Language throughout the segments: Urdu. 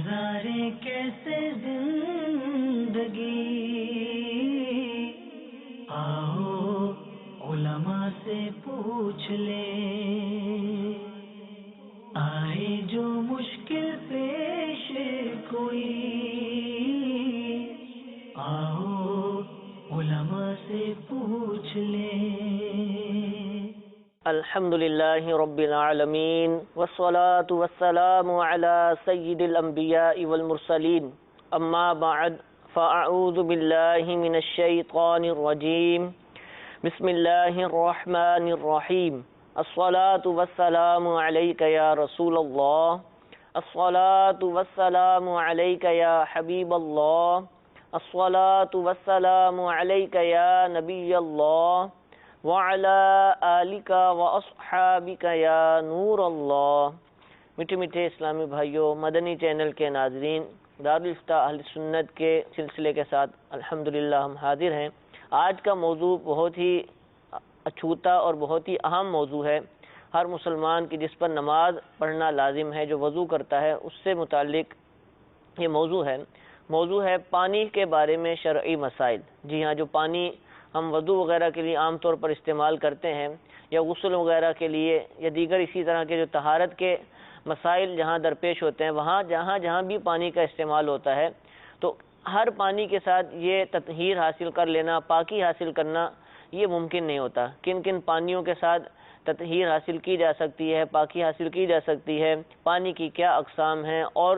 گزارے کیسے زندگی، آؤ علماء سے پوچھ لیں، آئے جو مشکل پیش کوئی، آؤ علماء سے پوچھ لیں۔ الحمد للہ رب العالمین والصلاة والسلام علی سید الانبیاء والمرسلین، اما بعد فاعوذ باللہ من الشیطان الرجیم، بسم اللہ الرحمن الرحیم، الصلاة والسلام علیک یا رسول اللہ، الصلاة والسلام علیک یا حبیب اللہ، الصلاة والسلام علیک یا نبی اللہ، وعلی آلک واصحابک یا نور اللہ۔ میٹھے میٹھے اسلامی بھائیوں، مدنی چینل کے ناظرین، دارالافتاء اہل سنت کے سلسلے کے ساتھ الحمدللہ ہم حاضر ہیں۔ آج کا موضوع بہت ہی اچھوتا اور بہت ہی اہم موضوع ہے۔ ہر مسلمان کی جس پر نماز پڑھنا لازم ہے، جو وضو کرتا ہے، اس سے متعلق یہ موضوع ہے پانی کے بارے میں شرعی مسائل۔ جی ہاں، جو پانی ہم وضو وغیرہ کے لیے عام طور پر استعمال کرتے ہیں، یا غسل وغیرہ کے لیے، یا دیگر اسی طرح کے جو طہارت کے مسائل جہاں درپیش ہوتے ہیں، وہاں جہاں بھی پانی کا استعمال ہوتا ہے، تو ہر پانی کے ساتھ یہ تطہیر حاصل کر لینا، پاکی حاصل کرنا، یہ ممکن نہیں ہوتا۔ کن کن پانیوں کے ساتھ تطہیر حاصل کی جا سکتی ہے، پاکی حاصل کی جا سکتی ہے، پانی کی کیا اقسام ہیں، اور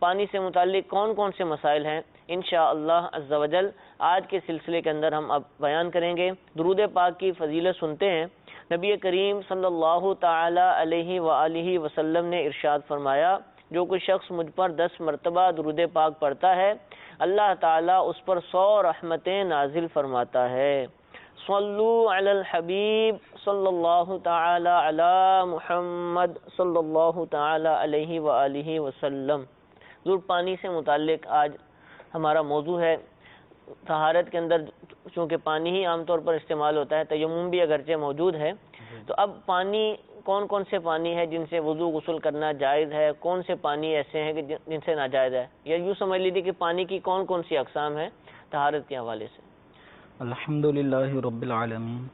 پانی سے متعلق کون کون سے مسائل ہیں، انشاءاللہ عز و جل آج کے سلسلے کے اندر ہم اب بیان کریں گے۔ درود پاک کی فضیلت سنتے ہیں۔ نبی کریم صلی اللہ تعالی علیہ وآلہ وسلم نے ارشاد فرمایا، جو کوئی شخص مجھ پر 10 مرتبہ درود پاک پڑھتا ہے، اللہ تعالیٰ اس پر 100 رحمتیں نازل فرماتا ہے۔ صلو علی الحبیب صلی اللہ تعالی علی محمد صلی اللہ تعالی علیہ وآلہ وسلم۔ ضرور پانی سے متعلق آج ہمارا موضوع ہے۔ طہارت کے اندر چونکہ پانی ہی عام طور پر استعمال ہوتا ہے، تیمم بھی اگرچہ موجود ہے، تو اب پانی کون کون سے پانی ہے جن سے وضو غسل کرنا جائز ہے، کون سے پانی ایسے ہیں کہ جن سے ناجائز ہے، یا یوں سمجھ لیجیے کہ پانی کی کون کون سی اقسام ہیں طہارت کے حوالے سے۔ الحمدللہ رب العالمین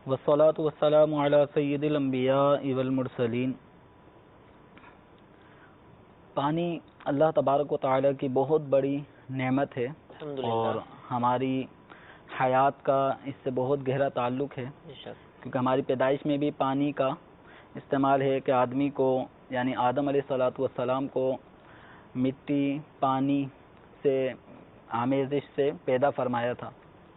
والصلاة والسلام علی سید الانبیاء والمرسلین۔ پانی اللہ تبارک و تعالی کی بہت بڑی نعمت ہے، اور ہماری حیات کا اس سے بہت گہرا تعلق ہے، کیونکہ ہماری پیدائش میں بھی پانی کا استعمال ہے کہ آدمی کو، یعنی آدم علیہ الصلاۃ والسلام کو مٹی پانی سے آمیزش سے پیدا فرمایا تھا۔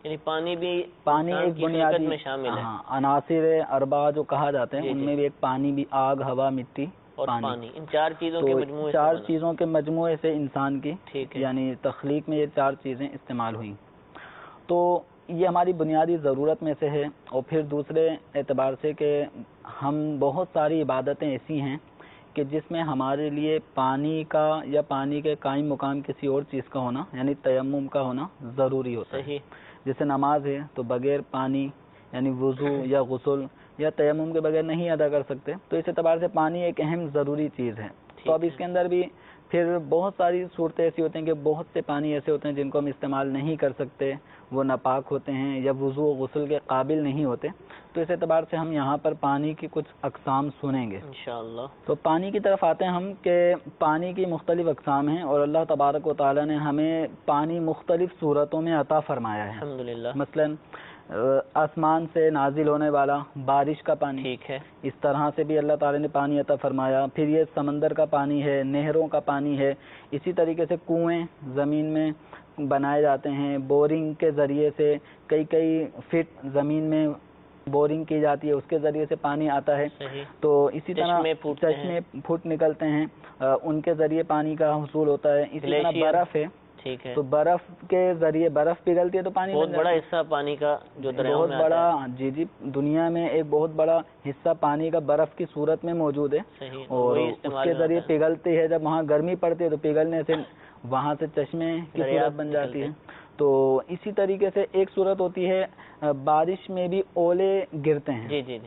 یعنی پانی بھی ایک بنیادی میں شامل ہے، عناصر اربعہ جو کہا جاتے ہیں، ان میں بھی ایک پانی بھی، آگ، ہوا، مٹی اور پانی، ان 4 چیزوں کے مجموعے، 4 چیزوں کے مجموعے سے انسان کی یعنی تخلیق میں یہ 4 چیزیں استعمال ہوئیں۔ تو یہ ہماری بنیادی ضرورت میں سے ہے، اور پھر دوسرے اعتبار سے کہ ہم بہت ساری عبادتیں ایسی ہیں کہ جس میں ہمارے لیے پانی کا یا پانی کے قائم مقام کسی اور چیز کا ہونا، یعنی تیمم کا ہونا ضروری ہوتا ہے۔ جیسے نماز ہے تو بغیر پانی یعنی وضو یا غسل یا تیمم کے بغیر نہیں ادا کر سکتے، تو اس اعتبار سے پانی ایک اہم ضروری چیز ہے۔ تو اب اس کے اندر بھی پھر بہت ساری صورتیں ایسی ہوتی ہیں کہ بہت سے پانی ایسے ہوتے ہیں جن کو ہم استعمال نہیں کر سکتے، وہ ناپاک ہوتے ہیں یا وضو و غسل کے قابل نہیں ہوتے، تو اس اعتبار سے ہم یہاں پر پانی کی کچھ اقسام سنیں گے انشاءاللہ۔ تو پانی کی طرف آتے ہیں ہم کہ پانی کی مختلف اقسام ہیں، اور اللہ تبارک و تعالی نے ہمیں پانی مختلف صورتوں میں عطا فرمایا ہے۔ الحمدللہ۔ مثلاً آسمان سے نازل ہونے والا بارش کا پانی، ٹھیک ہے، اس طرح سے بھی اللہ تعالی نے پانی عطا فرمایا۔ پھر یہ سمندر کا پانی ہے، نہروں کا پانی ہے، اسی طریقے سے کنویں زمین میں بنائے جاتے ہیں، بورنگ کے ذریعے سے کئی فٹ زمین میں بورنگ کی جاتی ہے، اس کے ذریعے سے پانی آتا ہے۔ تو اسی طرح چشمے پھوٹ نکلتے ہیں، ان کے ذریعے پانی کا حصول ہوتا ہے۔ اسی طرح برف ہے، تو برف کے ذریعے برف پگھلتی ہے تو پانی بہت بڑا حصہ پانی کا جو دریاؤں میں آتا ہے، جی دنیا میں ایک بہت بڑا حصہ پانی کا برف کی صورت میں موجود ہے، اور اس کے ذریعے پگھلتی ہے۔ جب وہاں گرمی پڑتی ہے تو پگھلنے سے وہاں سے چشمے کی صورت بن جاتی ہے۔ تو اسی طریقے سے ایک صورت ہوتی ہے بارش میں بھی اولے گرتے ہیں،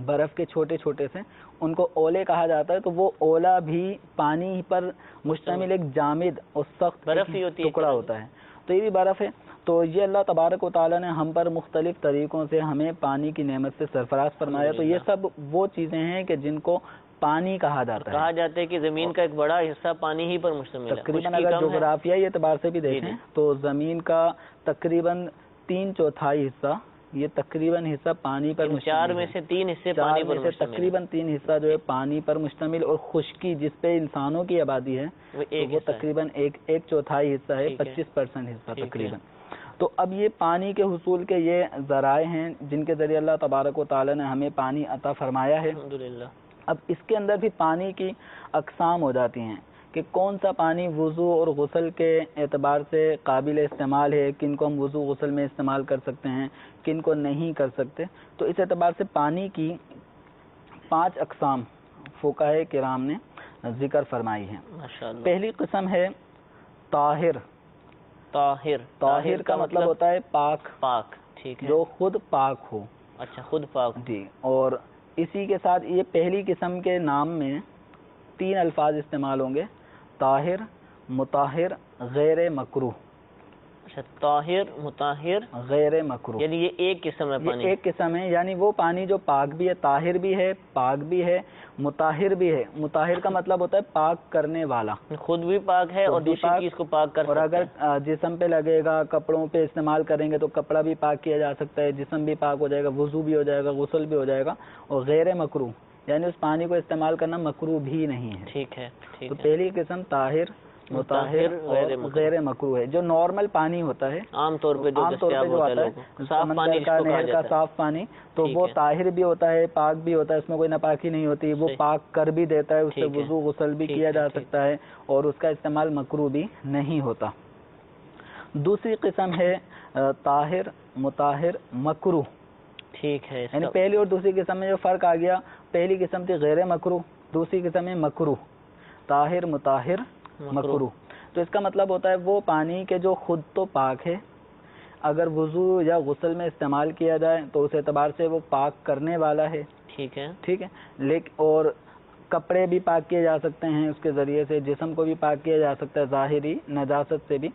برف کے چھوٹے چھوٹے سے ان کو اولے کہا جاتا ہے، تو وہ اولا بھی پانی پر مشتمل ایک جامد اور سخت ٹکڑا ہوتا ہے، تو یہ بھی برف ہے۔ تو یہ اللہ تبارک و تعالیٰ نے ہم پر مختلف طریقوں سے ہمیں پانی کی نعمت سے سرفراز فرمایا، تو یہ سب وہ چیزیں ہیں کہ جن کو پانی کہا جاتا ہے۔ کہا جاتا ہے کہ زمین کا ایک بڑا حصہ پانی ہی پر مشتمل ہے، تقریباً اگر جغرافیائی اعتبار سے بھی دیکھیں تو زمین کا تقریباً 3/4 حصہ، یہ تقریباً حصہ پانی پر مشتمل ہے، 4 میں سے 3 حصے پانی پر مشتمل، تقریباً 3 حصہ جو ہے پانی پر مشتمل، اور خشکی جس پہ انسانوں کی آبادی ہے وہ تقریباً 1/4 حصہ ہے، 25% حصہ تقریباً۔ تو اب یہ پانی کے حصول کے یہ ذرائع ہیں جن کے ذریعے اللہ تبارک و تعالیٰ نے ہمیں پانی عطا فرمایا ہے۔ الحمدللہ۔ اب اس کے اندر بھی پانی کی اقسام ہو جاتی ہیں کہ کون سا پانی وضو اور غسل کے اعتبار سے قابل استعمال ہے، کن کو ہم وضو غسل میں استعمال کر سکتے ہیں، کن کو نہیں کر سکتے۔ تو اس اعتبار سے پانی کی 5 اقسام فقہاء کرام نے ذکر فرمائی ہیں۔ پہلی قسم ہے طاہر۔ طاہر کا مطلب ہوتا ہے پاک، ٹھیک ہے، جو خود پاک ہو۔ اچھا، خود پاک، جی۔ اور اسی کے ساتھ یہ پہلی قسم کے نام میں 3 الفاظ استعمال ہوں گے: طاہر، مطہر، غیر مکروہ۔ اچھا، طاہر، مطہر، غیر مکروہ، یعنی یہ ایک قسم ہے پانی، یہ ایک قسم ہے، یعنی وہ پانی جو پاک بھی ہے، طاہر بھی ہے، پاک بھی ہے، مطہر بھی ہے۔ مطہر کا مطلب ہوتا ہے پاک کرنے والا، خود بھی پاک ہے اور دوسری چیز کو پاک کر اور سکتا ہے۔ اگر جسم پہ لگے گا، کپڑوں پہ استعمال کریں گے تو کپڑا بھی پاک کیا جا سکتا ہے، جسم بھی پاک ہو جائے گا، وضو بھی ہو جائے گا، غسل بھی ہو جائے گا۔ اور غیر مکروہ یعنی اس پانی کو استعمال کرنا مکروہ بھی نہیں ہے۔ ٹھیک ہے، تو پہلی قسم طاہر، مطہر اور غیر مکروہ ہے۔ جو نارمل پانی ہوتا ہے عام طور پہ جو آتا ہے، سمندر کا، نہر کا صاف پانی، تو وہ طاہر بھی ہوتا ہے، پاک بھی ہوتا ہے، اس میں کوئی ناپاکی نہیں ہوتی، وہ پاک کر بھی دیتا ہے، اس سے وضو غسل بھی کیا جا سکتا ہے، اور اس کا استعمال مکروہ بھی نہیں ہوتا۔ دوسری قسم ہے طاہر، مطہر، مکروہ۔ ٹھیک ہے، یعنی پہلی اور دوسری قسم میں جو فرق آ گیا، پہلی قسم تھی غیر مکروہ، دوسری قسم ہے مکروہ۔ طاہر، مطہر، مکروہ۔ تو اس کا مطلب ہوتا ہے وہ پانی کے جو خود تو پاک ہے، اگر وضو یا غسل میں استعمال کیا جائے تو اس اعتبار سے وہ پاک کرنے والا ہے، ٹھیک ہے، ٹھیک ہے، لیکن اور کپڑے بھی پاک کیے جا سکتے ہیں اس کے ذریعے سے، جسم کو بھی پاک کیا جا سکتا ہے ظاہری نجاست سے بھی،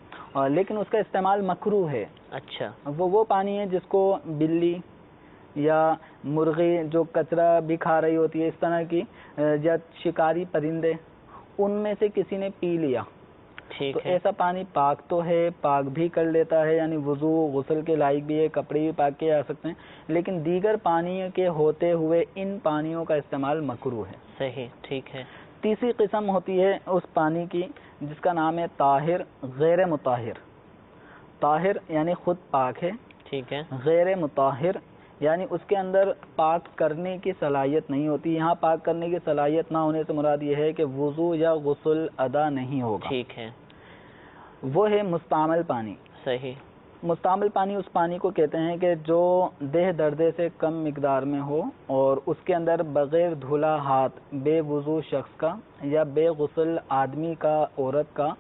لیکن اس کا استعمال مکروہ ہے۔ اچھا، وہ پانی ہے جس کو بلی یا مرغی جو کچرا بھی کھا رہی ہوتی ہے، اس طرح کی، یا شکاری پرندے، ان میں سے کسی نے پی لیا، ٹھیک تو ہے، ایسا پانی پاک تو ہے، پاک بھی کر لیتا ہے، یعنی وضو غسل کے لائق بھی ہے، کپڑے بھی پاک کیے جا سکتے ہیں، لیکن دیگر پانی کے ہوتے ہوئے ان پانیوں کا استعمال مکروہ ہے۔ صحیح، ٹھیک ہے۔ تیسری قسم ہوتی ہے اس پانی کی جس کا نام ہے طاہر غیر مطہر۔ طاہر یعنی خود پاک ہے، ٹھیک ہے، غیر مطہر یعنی اس کے اندر پاک کرنے کی صلاحیت نہیں ہوتی۔ یہاں پاک کرنے کی صلاحیت نہ ہونے سے مراد یہ ہے کہ وضو یا غسل ادا نہیں ہوگا۔ ٹھیک ہے، وہ ہے مستعمل پانی۔ صحیح، مستعمل پانی اس پانی کو کہتے ہیں کہ جو دیہ دردے سے کم مقدار میں ہو اور اس کے اندر بغیر دھلا ہاتھ بے وضو شخص کا یا بے غسل آدمی کا، عورت کا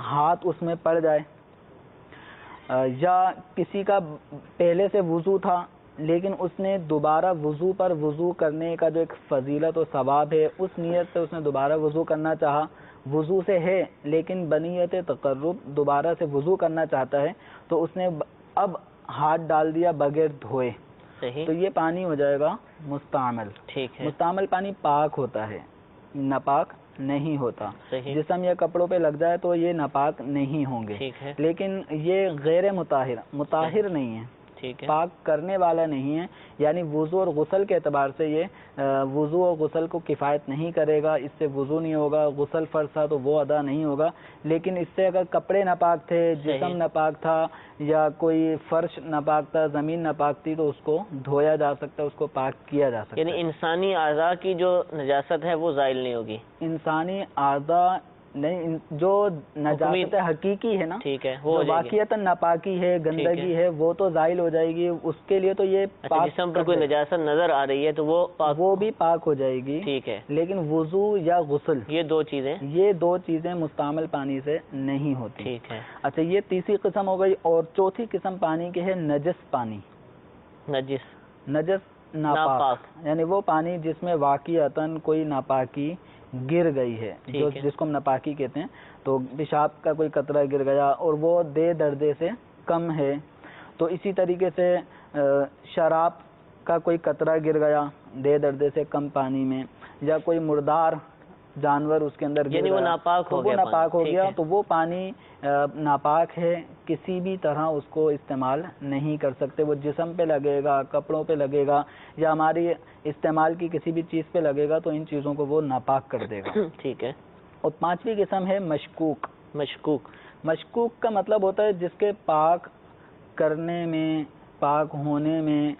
ہاتھ اس میں پڑ جائے، یا کسی کا پہلے سے وضو تھا لیکن اس نے دوبارہ وضو پر وضو کرنے کا جو ایک فضیلت و ثواب ہے، اس نیت سے اس نے دوبارہ وضو کرنا چاہا، وضو سے ہے لیکن بنیت تقرب دوبارہ سے وضو کرنا چاہتا ہے، تو اس نے اب ہاتھ ڈال دیا بغیر دھوئے، صحیح، تو یہ پانی ہو جائے گا مستعمل۔ ٹھیک ہے، مستعمل پانی پاک ہوتا ہے، ناپاک نہیں ہوتا۔ صحیح، جسم یا کپڑوں پہ لگ جائے تو یہ ناپاک نہیں ہوں گے، ٹھیک ہے، لیکن یہ غیر مطہر نہیں ہے، ٹھیک ہے، پاک کرنے والا نہیں ہے، یعنی وضو اور غسل کے اعتبار سے یہ وضو اور غسل کو کفایت نہیں کرے گا، اس سے وضو نہیں ہوگا، غسل فرض تھا تو وہ ادا نہیں ہوگا، لیکن اس سے اگر کپڑے ناپاک تھے، جسم ناپاک تھا، یا کوئی فرش ناپاک تھا، زمین ناپاک تھی، تو اس کو دھویا جا سکتا ہے، اس کو پاک کیا جا سکتا ہے۔ یعنی انسانی اعضاء کی جو نجاست ہے وہ زائل نہیں ہوگی، انسانی اعضاء نہیں، جو نجاست حقیقی ہے نا، ٹھیک ہے، جو واقعیتاً ناپاکی ہے، گندگی ہے، وہ تو زائل ہو جائے گی، اس کے لیے تو یہ پاک، جسم پر کوئی نجاست نظر آ رہی ہے تو وہ بھی پاک ہو جائے گی، ٹھیک ہے، لیکن وضو یا غسل یہ دو چیزیں مستعمل پانی سے نہیں ہوتی۔ ٹھیک ہے، اچھا، یہ تیسری قسم ہو گئی، اور چوتھی قسم پانی کی ہے نجس پانی۔ نجس، نجس ناپاک یعنی وہ پانی جس میں واقعتاً کوئی ناپاکی گر گئی ہے، جس کو ہم ناپاکی کہتے ہیں. تو پیشاب کا کوئی قطرہ گر گیا اور وہ دے دردے سے کم ہے. تو اسی طریقے سے شراب کا کوئی قطرہ گر گیا دے دردے سے کم پانی میں، یا کوئی مردار جانور اس کے اندر یعنی وہ ناپاک ہو گیا، ناپاک ہو گیا، تو وہ پانی ناپاک ہے، کسی بھی طرح اس کو استعمال نہیں کر سکتے. وہ جسم پہ لگے گا، کپڑوں پہ لگے گا، یا ہماری استعمال کی کسی بھی چیز پہ لگے گا تو ان چیزوں کو وہ ناپاک کر دے گا. ٹھیک ہے. اور پانچویں قسم ہے مشکوک. مشکوک مشکوک کا مطلب ہوتا ہے جس کے پاک کرنے میں، پاک ہونے میں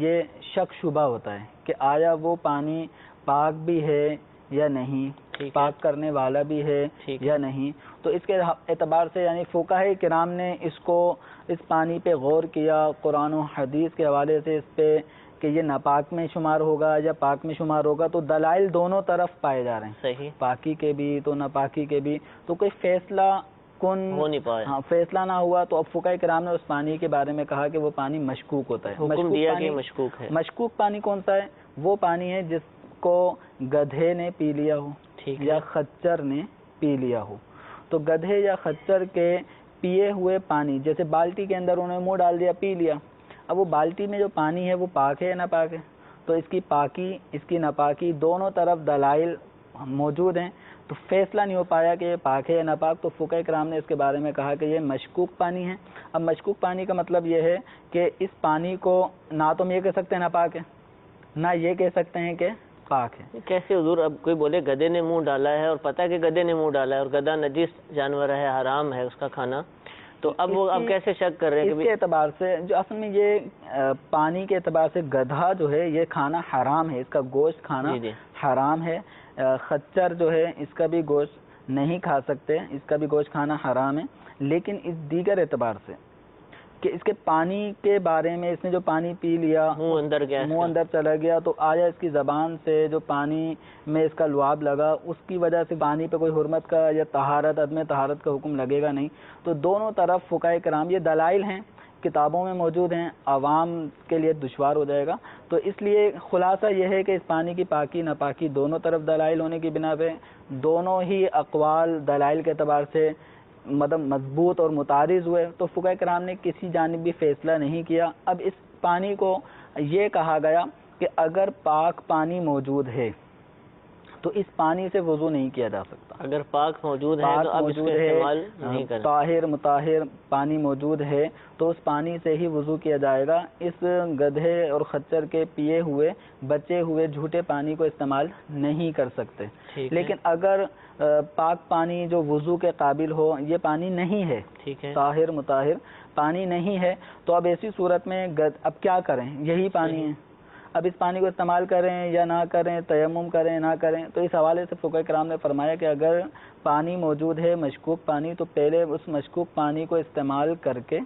یہ شک شبہ ہوتا ہے کہ آیا وہ پانی پاک بھی ہے یا نہیں، پاک کرنے والا بھی ہے یا نہیں. تو اس کے اعتبار سے یعنی فقہاء کرام نے اس پانی پہ غور کیا، قرآن و حدیث کے حوالے سے اس پہ کہ یہ ناپاک میں شمار ہوگا یا پاک میں شمار ہوگا. تو دلائل دونوں طرف پائے جا رہے ہیں، صحیح، پاکی کے بھی تو ناپاکی کے بھی. تو کوئی فیصلہ ہو نہیں پایا. ہاں فیصلہ نہ ہوا تو اب فقہاء کرام نے اس پانی کے بارے میں کہا کہ وہ پانی مشکوک ہوتا ہے. حکم دیا کہ مشکوک ہے. مشکوک پانی کون سا ہے؟ وہ پانی ہے جس کو گدھے نے پی لیا ہو یا خچر نے پی لیا ہو. تو گدھے یا خچر کے پیے ہوئے پانی، جیسے بالٹی کے اندر انہوں نے منہ ڈال دیا، پی لیا، اب وہ بالٹی میں جو پانی ہے وہ پاک ہے یا ناپاک ہے؟ تو اس کی پاکی، اس کی ناپاکی دونوں طرف دلائل موجود ہیں، تو فیصلہ نہیں ہو پایا کہ یہ پاک ہے یا ناپاک. تو فقہاء کرام نے اس کے بارے میں کہا کہ یہ مشکوک پانی ہے. اب مشکوک پانی کا مطلب یہ ہے کہ اس پانی کو نہ تو ہم یہ کہہ سکتے ہیں ناپاک ہے، نہ یہ کہہ سکتے ہیں کہ پاک ہے. کیسے حضور؟ اب کوئی بولے گدھے نے منہ ڈالا ہے اور پتہ ہے کہ گدھے نے منہ ڈالا ہے اور گدھا نجس جانور ہے، حرام ہے اس کا کھانا، تو اب وہ اب کیسے شک کر رہے ہیں؟ اس کے اعتبار سے جو اصل میں یہ پانی کے اعتبار سے گدھا جو ہے یہ کھانا حرام ہے، اس کا گوشت کھانا حرام ہے. خچر جو ہے اس کا بھی گوشت نہیں کھا سکتے، اس کا بھی گوشت کھانا حرام ہے. لیکن اس دیگر اعتبار سے کہ اس کے پانی کے بارے میں، اس نے جو پانی پی لیا منہ اندر چلا گیا، تو آیا اس کی زبان سے جو پانی میں اس کا لعاب لگا اس کی وجہ سے پانی پہ کوئی حرمت کا یا طہارت، عدم طہارت کا حکم لگے گا نہیں. تو دونوں طرف فقہاء کرام، یہ دلائل ہیں، کتابوں میں موجود ہیں، عوام کے لیے دشوار ہو جائے گا. تو اس لیے خلاصہ یہ ہے کہ اس پانی کی پاکی ناپاکی دونوں طرف دلائل ہونے کی بنا پہ دونوں ہی اقوال دلائل کے اعتبار سے مطلب مضبوط اور متعارض ہوئے. تو فقہاء کرام نے کسی جانب بھی فیصلہ نہیں کیا. اب اس پانی کو یہ کہا گیا کہ اگر پاک پانی موجود ہے تو اس پانی سے وضو نہیں کیا جا سکتا. اگر پاک موجود ہے تو اب اس کا استعمال نہیں کرنا. طاہر مطہر پانی موجود ہے تو اس پانی سے ہی وضو کیا جائے گا. اس گدھے اور خچر کے پیے ہوئے بچے ہوئے جھوٹے پانی کو استعمال نہیں کر سکتے. لیکن اگر پاک پانی جو وضو کے قابل ہو، یہ پانی نہیں ہے، طاہر مطہر پانی نہیں ہے، تو اب ایسی صورت میں اب کیا کریں؟ یہی پانی ہے، اب اس پانی کو استعمال کریں یا نہ کریں، تیمم کریں نہ کریں. تو اس حوالے سے فقہاء کرام نے فرمایا کہ اگر پانی موجود ہے مشکوک پانی، تو پہلے اس مشکوک پانی کو استعمال کر کے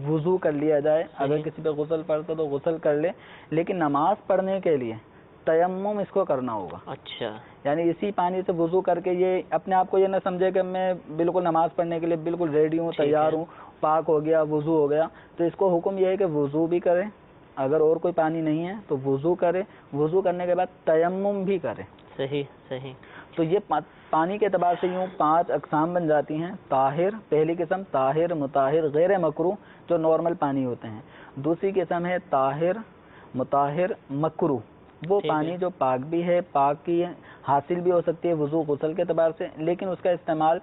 وضو کر لیا جائے. اگر کسی پہ غسل پڑتا تو غسل کر لے، لیکن نماز پڑھنے کے لیے تیمم اس کو کرنا ہوگا. اچھا، یعنی اسی پانی سے وضو کر کے یہ اپنے آپ کو یہ نہ سمجھے کہ میں بالکل نماز پڑھنے کے لیے بالکل ریڈی ہوں، تیار ہوں، پاک ہو گیا، وضو ہو گیا. تو اس کو حکم یہ ہے کہ وضو بھی کرے، اگر اور کوئی پانی نہیں ہے تو وضو کرے، وضو کرنے کے بعد تیمم بھی کرے. صحیح. تو یہ پانی کے اعتبار سے یوں 5 اقسام بن جاتی ہیں. طاہر پہلی قسم، طاہر مطہر غیر مکروہ جو نارمل پانی ہوتے ہیں. دوسری قسم ہے طاہر مطہر مکروہ، وہ پانی جو پاک بھی ہے، پاک کی حاصل بھی ہو سکتی ہے وضو غسل کے اعتبار سے، لیکن اس کا استعمال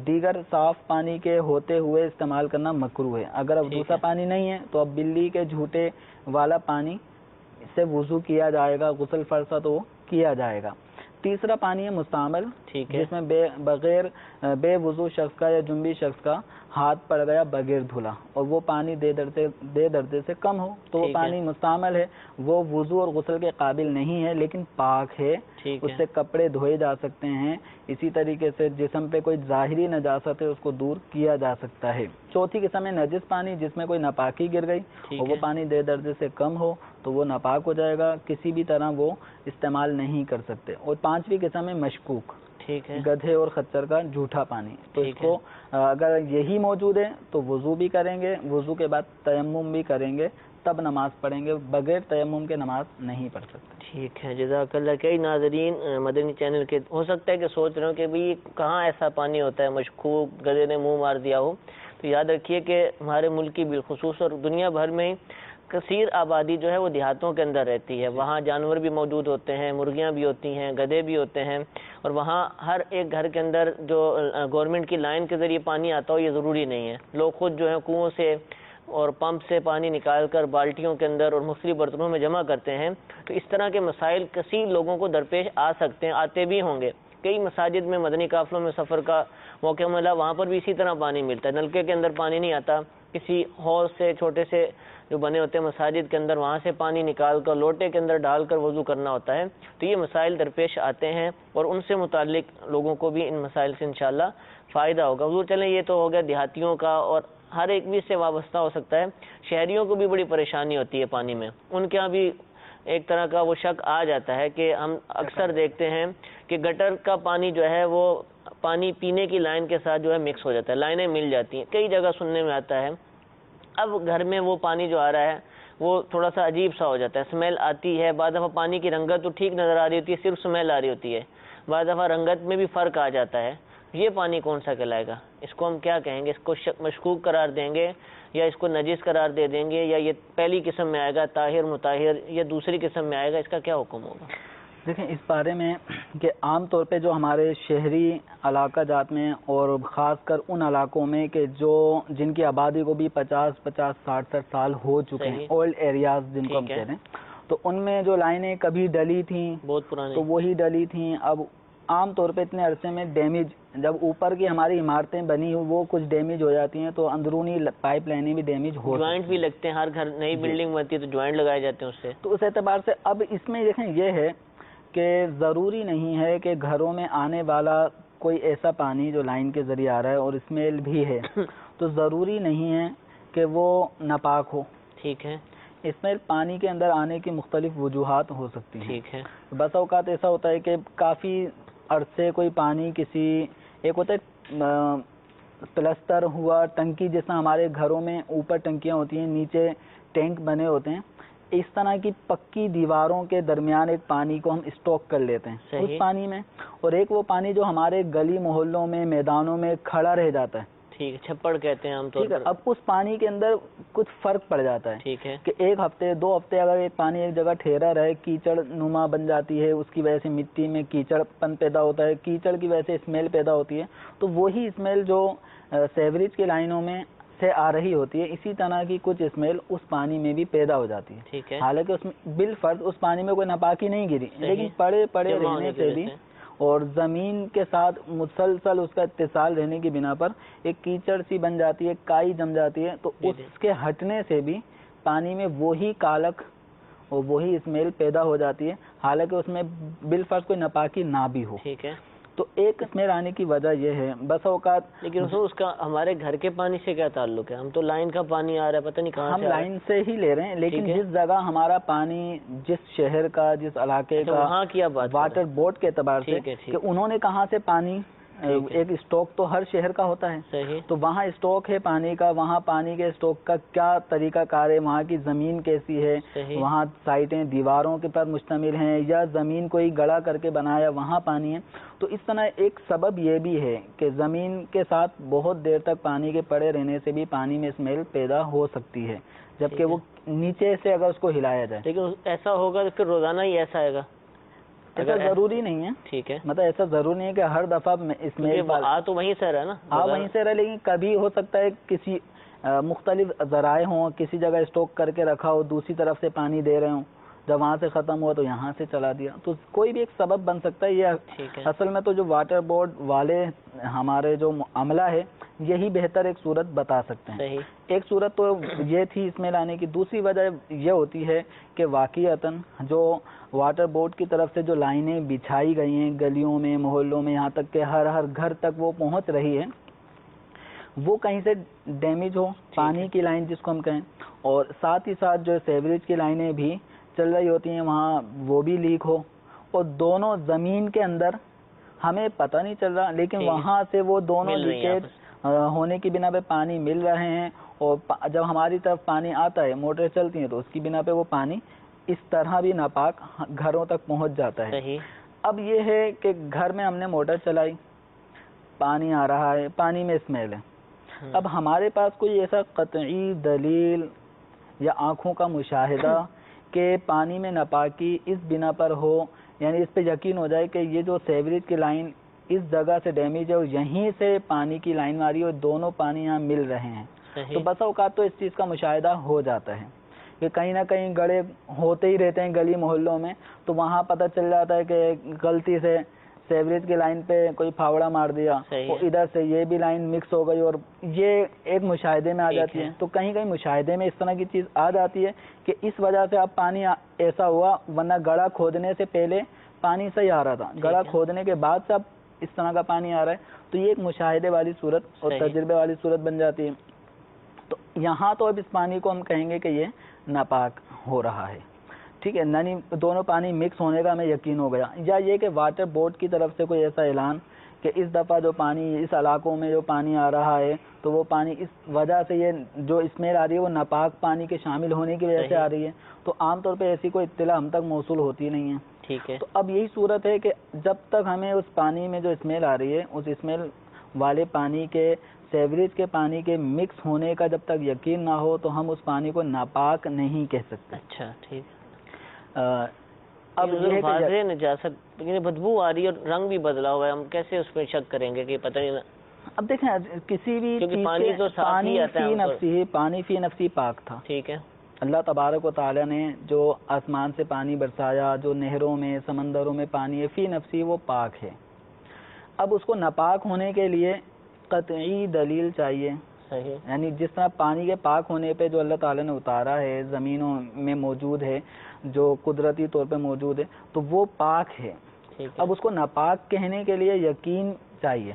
دیگر صاف پانی کے ہوتے ہوئے استعمال کرنا مکروہ ہے. اگر اب دوسرا پانی نہیں ہے تو اب بلی کے جھوٹے والا پانی سے وضو کیا جائے گا، غسل فرض تو وہ کیا جائے گا. تیسرا پانی ہے مستعمل، جس میں بغیر بے وضو شخص کا یا جنبی شخص کا ہاتھ پڑ گیا بغیر دھلا اور وہ پانی دے درجے سے کم ہو تو وہ پانی مستعمل ہے، وہ وضو اور غسل کے قابل نہیں ہے لیکن پاک ہے، اس سے کپڑے دھوئے جا سکتے ہیں. اسی طریقے سے جسم پہ کوئی ظاہری نجاست ہے اس کو دور کیا جا سکتا ہے. چوتھی قسم ہے نجس پانی، جس میں کوئی ناپاکی گر گئی اور وہ پانی دے درجے سے کم ہو تو وہ ناپاک ہو جائے گا، کسی بھی طرح وہ استعمال نہیں کر سکتے. اور پانچویں قسم ہے مشکوک، گدھے اور خچر کا جھوٹا پانی. تو اس کو اگر یہی موجود ہے تو وضو بھی کریں گے، وضو کے بعد تیمم بھی کریں گے تب نماز پڑھیں گے، بغیر تیمم کے نماز نہیں پڑھ سکتے۔ ٹھیک ہے، جزاک اللہ۔ کئی ناظرین مدنی چینل کے ہو سکتا ہے کہ سوچ رہے ہو کہ بھئی کہاں ایسا پانی ہوتا ہے مشکوک، گدھے نے منہ مار دیا ہو، تو یاد رکھیے کہ ہمارے ملک کی بالخصوص اور دنیا بھر میں کثیر آبادی جو ہے وہ دیہاتوں کے اندر رہتی ہے، وہاں جانور بھی موجود ہوتے ہیں، مرغیاں بھی ہوتی ہیں، گدھے بھی ہوتے ہیں، اور وہاں ہر ایک گھر کے اندر جو گورنمنٹ کی لائن کے ذریعے پانی آتا ہو یہ ضروری نہیں ہے، لوگ خود جو ہے کنویں سے اور پمپ سے پانی نکال کر بالٹیوں کے اندر اور مختلف برتنوں میں جمع کرتے ہیں۔ تو اس طرح کے مسائل کثیر لوگوں کو درپیش آ سکتے ہیں، آتے بھی ہوں گے۔ کئی مساجد میں مدنی قافلوں میں سفر کا موقع ملا، وہاں پر بھی اسی طرح پانی ملتا ہے، نلکے کے اندر پانی نہیں آتا، کسی حوض سے چھوٹے سے جو بنے ہوتے ہیں مساجد کے اندر وہاں سے پانی نکال کر لوٹے کے اندر ڈال کر وضو کرنا ہوتا ہے۔ تو یہ مسائل درپیش آتے ہیں اور ان سے متعلق لوگوں کو بھی ان مسائل سے انشاءاللہ فائدہ ہوگا۔ حضور چلیں یہ تو ہو گیا دیہاتیوں کا، اور ہر ایک بھی اس سے وابستہ ہو سکتا ہے۔ شہریوں کو بھی بڑی پریشانی ہوتی ہے پانی میں، ان کے ہاں بھی ایک طرح کا وہ شک آ جاتا ہے کہ ہم اکثر دیکھتے ہیں کہ گٹر کا پانی جو ہے وہ پانی پینے کی لائن کے ساتھ جو ہے مکس ہو جاتا ہے، لائنیں مل جاتی ہیں، کئی جگہ سننے میں آتا ہے۔ اب گھر میں وہ پانی جو آ رہا ہے وہ تھوڑا سا عجیب سا ہو جاتا ہے، اسمیل آتی ہے، بعض دفعہ پانی کی رنگت تو ٹھیک نظر آ رہی ہوتی ہے، صرف اسمیل آ رہی ہوتی ہے، بعض دفعہ رنگت میں بھی فرق آ جاتا ہے۔ یہ پانی کون سا کہلائے گا؟ اس کو ہم کیا کہیں گے؟ اس کو مشکوک قرار دیں گے یا اس کو نجس قرار دے دیں گے، یا یہ پہلی قسم میں آئے گا طاہر مطہر، یا دوسری قسم میں آئے گا؟ اس کا کیا حکم ہوگا؟ دیکھیں اس بارے میں کہ عام طور پہ جو ہمارے شہری علاقہ جات میں اور خاص کر ان علاقوں میں کہ جن کی آبادی کو بھی 50-60 سال ہو چکے ہیں، اولڈ ایریاز جن کو ہم کہتے ہیں، تو ان میں جو لائنیں کبھی ڈلی تھیں بہت پرانی، تو وہی ڈلی تھیں، اب عام طور پہ اتنے عرصے میں ڈیمیج، جب اوپر کی ہماری عمارتیں بنی وہ کچھ ڈیمیج ہو جاتی ہیں تو اندرونی پائپ لائنیں بھی ڈیمیج ہو، جوائنٹ بھی لگتے ہیں، ہر گھر نئی بلڈنگ بنتی ہے تو جوائنٹ لگائے جاتے ہیں اس سے۔ تو اس اعتبار سے اب اس میں دیکھیں یہ ہے کہ ضروری نہیں ہے کہ گھروں میں آنے والا کوئی ایسا پانی جو لائن کے ذریعے آ رہا ہے اور اسمیل بھی ہے تو ضروری نہیں ہے کہ وہ ناپاک ہو۔ ٹھیک ہے، اسمیل پانی کے اندر آنے کی مختلف وجوہات ہو سکتی ہیں۔ ٹھیک ہے، بس اوقات ایسا ہوتا ہے کہ کافی عرصے کوئی پانی کسی ایک ہوتا ہے پلستر ہوا ٹنکی، جس طرح ہمارے گھروں میں اوپر ٹنکیاں ہوتی ہیں نیچے ٹینک بنے ہوتے ہیں، اس طرح کی پکی دیواروں کے درمیان ایک پانی کو ہم اسٹاک کر لیتے ہیں اس پانی میں، اور ایک وہ پانی جو ہمارے گلی محلوں میں میدانوں میں کھڑا رہ جاتا ہے، ٹھیک ہے، چھپڑ کہتے ہیں عام طور پر۔ اب اس پانی کے اندر کچھ فرق پڑ جاتا ہے، ٹھیک ہے، کہ ایک ہفتے 2 ہفتے اگر ایک پانی ایک جگہ ٹھہرا رہے، کیچڑ نما بن جاتی ہے، اس کی وجہ سے مٹی میں کیچڑ پن پیدا ہوتا ہے، کیچڑ کی وجہ سے اسمیل پیدا ہوتی ہے، تو وہی اسمیل جو سیوریج کی لائنوں میں سے آ رہی ہوتی ہے، اسی طرح کی کچھ اسمیل اس پانی میں بھی پیدا ہو جاتی ہے۔ ٹھیک ہے، حالانکہ اس میں بالفرض اس پانی میں کوئی ناپاکی نہیں گری، لیکن پڑے رہنے سے بھی اور زمین کے ساتھ مسلسل اس کا اتصال رہنے کی بنا پر ایک کیچڑ سی بن جاتی ہے، کائی جم جاتی ہے، تو اس کے ہٹنے سے بھی پانی میں وہی کالک اور وہی اسمیل پیدا ہو جاتی ہے، حالانکہ اس میں بالفرض کوئی ناپاکی نہ بھی ہو۔ ٹھیک ہے، تو ایک اسمیل آنے کی وجہ یہ ہے بس اوقات، لیکن اس کا ہمارے گھر کے پانی سے کیا تعلق ہے؟ ہم تو لائن کا پانی آ رہا ہے، پتہ نہیں کہاں سے ہم لائن سے ہی لے رہے ہیں، لیکن جس جگہ ہمارا پانی جس شہر کا جس علاقے کا وہاں کی بات واٹر بورڈ کے اعتبار سے کہ انہوں نے کہاں سے پانی، ایک اسٹاک تو ہر شہر کا ہوتا ہے، صحیح، تو وہاں اسٹاک ہے پانی کا، وہاں پانی کے اسٹاک کا کیا طریقہ کار ہے، وہاں کی زمین کیسی ہے، وہاں سائٹیں دیواروں کے پر مشتمل ہیں یا زمین کوئی گڑا کر کے بنایا وہاں پانی ہے، تو اس طرح ایک سبب یہ بھی ہے کہ زمین کے ساتھ بہت دیر تک پانی کے پڑے رہنے سے بھی پانی میں اسمیل پیدا ہو سکتی ہے، جبکہ وہ نیچے سے اگر اس کو ہلایا جائے۔ لیکن ایسا ہوگا تو پھر روزانہ ہی ایسا آئے گا؟ ایسا ضروری نہیں ہے، ٹھیک ہے، مطلب ایسا ضروری نہیں ہے کہ ہر دفعہ اسمیل آ تو وہیں سے رہا نا، وہیں سے رہا، لیکن کبھی ہو سکتا ہے کسی مختلف ذرائع ہوں، کسی جگہ اسٹاک کر کے رکھا ہو، دوسری طرف سے پانی دے رہے ہوں، جب وہاں سے ختم ہوا تو یہاں سے چلا دیا، تو کوئی بھی ایک سبب بن سکتا ہے۔ یہ اصل میں تو جو واٹر بورڈ والے ہمارے جو عملہ ہے یہی بہتر ایک صورت بتا سکتے ہیں۔ ایک صورت تو یہ تھی اس میں لانے کی، دوسری وجہ یہ ہوتی ہے کہ واقعتاً جو واٹر بورڈ کی طرف سے جو لائنیں بچھائی گئی ہیں گلیوں میں محلوں میں، یہاں تک کہ ہر گھر تک وہ پہنچ رہی ہے، وہ کہیں سے ڈیمیج ہو، پانی کی لائن جس کو ہم کہیں، اور ساتھ ہی ساتھ جو سیوریج کی لائنیں بھی چل رہی ہوتی ہیں وہاں وہ بھی لیک ہو، اور دونوں زمین کے اندر ہمیں پتہ نہیں چل رہا، لیکن وہاں سے وہ دونوں لیکیج ہونے کی بنا پہ پانی مل رہے ہیں، اور جب ہماری طرف پانی آتا ہے، موٹریں چلتی ہیں، تو اس کی بنا پہ وہ پانی اس طرح بھی ناپاک گھروں تک پہنچ جاتا ہے۔ صحیح۔ اب یہ ہے کہ گھر میں ہم نے موٹر چلائی، پانی آ رہا ہے، پانی میں اسمیل ہے۔ اب ہمارے پاس کوئی ایسا قطعی دلیل یا آنکھوں کا مشاہدہ کہ پانی میں ناپاکی اس بنا پر ہو، یعنی اس پہ یقین ہو جائے کہ یہ جو سیوریج کی لائن اس جگہ سے ڈیمیج ہے اور یہیں سے پانی کی لائن ماری اور دونوں پانی یہاں مل رہے ہیں، تو بسا اوقات تو اس چیز کا مشاہدہ ہو جاتا ہے کہ کہیں نہ کہیں گڑھے ہوتے ہی رہتے ہیں گلی محلوں میں، تو وہاں پتہ چل جاتا ہے کہ غلطی سے سیوریج کی لائن پہ کوئی پھاوڑا مار دیا، اور ادھر سے یہ بھی لائن مکس ہو گئی، اور یہ ایک مشاہدے میں آ جاتی ہے۔ تو کہیں کہیں مشاہدے میں اس طرح کی چیز آ جاتی ہے کہ اس وجہ سے اب پانی ایسا ہوا، ورنہ گڑھا کھودنے سے پہلے پانی صحیح آ رہا تھا، گڑھا کھودنے کے بعد سے اب اس طرح کا پانی آ رہا ہے، تو یہ ایک مشاہدے والی صورت اور تجربے والی صورت بن جاتی ہے۔ تو یہاں تو اب اس پانی کو ہم کہیں گے کہ یہ ناپاک ہو رہا ہے، ٹھیک ہے، یعنی دونوں پانی مکس ہونے کا ہمیں یقین ہو گیا، یا یہ کہ واٹر بورڈ کی طرف سے کوئی ایسا اعلان کہ اس دفعہ جو پانی اس علاقوں میں جو پانی آ رہا ہے، تو وہ پانی اس وجہ سے یہ جو اسمیل آ رہی ہے وہ ناپاک پانی کے شامل ہونے کی وجہ سے آ رہی ہے، تو عام طور پہ ایسی کوئی اطلاع ہم تک موصول ہوتی نہیں ہے، ٹھیک ہے۔ تو اب یہی صورت ہے کہ جب تک ہمیں اس پانی میں جو اسمیل آ رہی ہے، اس اسمیل والے پانی کے سیوریج کے پانی کے مکس ہونے کا جب تک یقین نہ ہو، تو ہم اس پانی کو ناپاک نہیں کہہ سکتے۔ اچھا، ٹھیک۔ اب یہ واضح نجاست، لیکن بدبو آ رہی ہے اور رنگ بھی بدلا ہوا ہے، ہم کیسے اس پہ شک کریں گے کہ پتہ نہیں؟ اب دیکھیں کسی بھی چیز پانی تو صاف ہی آتا ہے، پانی فی نفسی پاک تھا، ٹھیک ہے۔ اللہ تبارک و تعالیٰ نے جو آسمان سے پانی برسایا، جو نہروں میں سمندروں میں پانی ہے، فی نفسی وہ پاک ہے۔ اب اس کو ناپاک ہونے کے لیے قطعی دلیل چاہیے، صحیح، یعنی جس طرح پانی کے پاک ہونے پہ جو اللہ تعالیٰ نے اتارا ہے، زمینوں میں موجود ہے، جو قدرتی طور پہ موجود ہے، تو وہ پاک ہے۔ اب اس کو ناپاک کہنے کے لیے یقین چاہیے،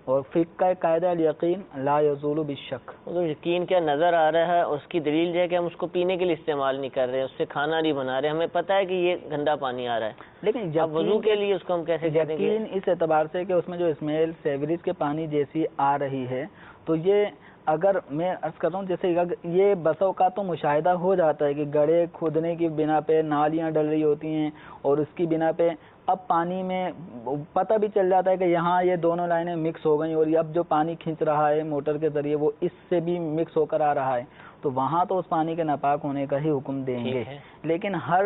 اور فقہ کا قاعدہ الیقین لا یزول بالشک، یقین کیا نظر آ رہا ہے، اس کی دلیل ہے کہ ہم اس کو پینے کے لیے استعمال نہیں کر رہے، اس سے کھانا نہیں بنا رہے، ہمیں پتہ ہے کہ یہ گندا پانی آ رہا ہے، لیکن اب وضو کے لیے اس کو ہم کیسے کہتے ہیں؟ یقین اس اعتبار سے کہ اس میں جو اسمیل سیوریج کے پانی جیسی آ رہی ہے، تو یہ اگر میں عرض کر رہا ہوں جیسے یہ بسا اوقات تو مشاہدہ ہو جاتا ہے کہ گڑھے کھودنے کی بنا پہ نالیاں ڈل رہی ہوتی ہیں، اور اس کی بنا پہ اب پانی میں پتہ بھی چل جاتا ہے کہ یہاں یہ دونوں لائنیں مکس ہو گئیں، اور اب جو پانی کھینچ رہا ہے موٹر کے ذریعے وہ اس سے بھی مکس ہو کر آ رہا ہے، تو وہاں تو اس پانی کے ناپاک ہونے کا ہی حکم دیں گے۔ لیکن ہر